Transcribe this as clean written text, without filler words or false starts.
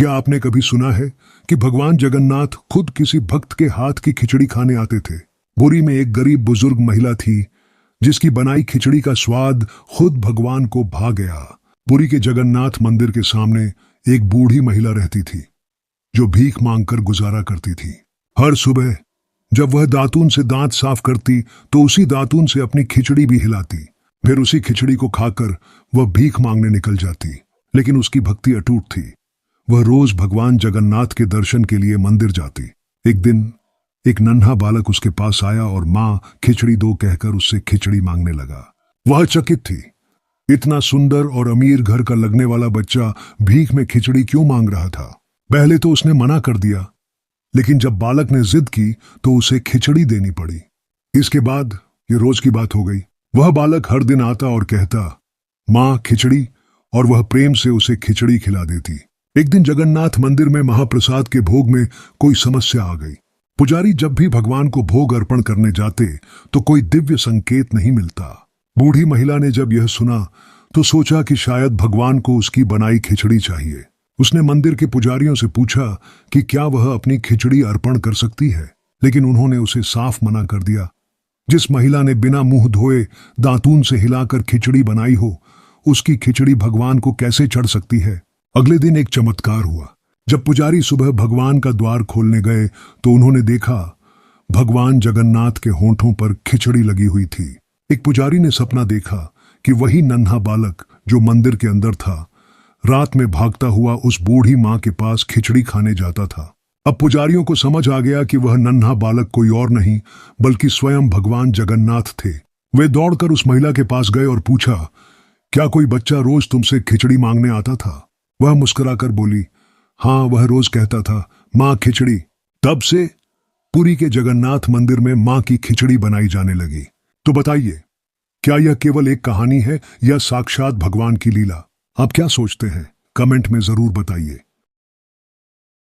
क्या आपने कभी सुना है कि भगवान जगन्नाथ खुद किसी भक्त के हाथ की खिचड़ी खाने आते थे? पुरी में एक गरीब बुजुर्ग महिला थी जिसकी बनाई खिचड़ी का स्वाद खुद भगवान को भा गया। पुरी के जगन्नाथ मंदिर के सामने एक बूढ़ी महिला रहती थी जो भीख मांगकर गुजारा करती थी। हर सुबह जब वह दातून से दांत साफ करती तो उसी दातून से अपनी खिचड़ी भी हिलाती। फिर उसी खिचड़ी को खाकर वह भीख मांगने निकल जाती। लेकिन उसकी भक्ति अटूट थी। वह रोज भगवान जगन्नाथ के दर्शन के लिए मंदिर जाती। एक दिन एक नन्हा बालक उसके पास आया और माँ खिचड़ी दो कहकर उससे खिचड़ी मांगने लगा। वह चकित थी। इतना सुंदर और अमीर घर का लगने वाला बच्चा भीख में खिचड़ी क्यों मांग रहा था? पहले तो उसने मना कर दिया, लेकिन जब बालक ने जिद की तो उसे खिचड़ी देनी पड़ी। इसके बाद ये रोज की बात हो गई। वह बालक हर दिन आता और कहता, माँ खिचड़ी, और वह प्रेम से उसे खिचड़ी खिला देती। एक दिन जगन्नाथ मंदिर में महाप्रसाद के भोग में कोई समस्या आ गई। पुजारी जब भी भगवान को भोग अर्पण करने जाते तो कोई दिव्य संकेत नहीं मिलता। बूढ़ी महिला ने जब यह सुना तो सोचा कि शायद भगवान को उसकी बनाई खिचड़ी चाहिए। उसने मंदिर के पुजारियों से पूछा कि क्या वह अपनी खिचड़ी अर्पण कर सकती है, लेकिन उन्होंने उसे साफ मना कर दिया। जिस महिला ने बिना मुंह धोए दातून से हिलाकर खिचड़ी बनाई हो, उसकी खिचड़ी भगवान को कैसे चढ़ सकती है? अगले दिन एक चमत्कार हुआ। जब पुजारी सुबह भगवान का द्वार खोलने गए तो उन्होंने देखा भगवान जगन्नाथ के होंठों पर खिचड़ी लगी हुई थी। एक पुजारी ने सपना देखा कि वही नन्हा बालक जो मंदिर के अंदर था, रात में भागता हुआ उस बूढ़ी माँ के पास खिचड़ी खाने जाता था। अब पुजारियों को समझ आ गया कि वह नन्हा बालक कोई और नहीं बल्कि स्वयं भगवान जगन्नाथ थे। वे दौड़कर उस महिला के पास गए और पूछा, क्या कोई बच्चा रोज तुमसे खिचड़ी मांगने आता था? वह मुस्कुराकर बोली, हाँ, वह रोज कहता था, माँ खिचड़ी। तब से पुरी के जगन्नाथ मंदिर में माँ की खिचड़ी बनाई जाने लगी। तो बताइए, क्या यह केवल एक कहानी है या साक्षात भगवान की लीला? आप क्या सोचते हैं? कमेंट में जरूर बताइए।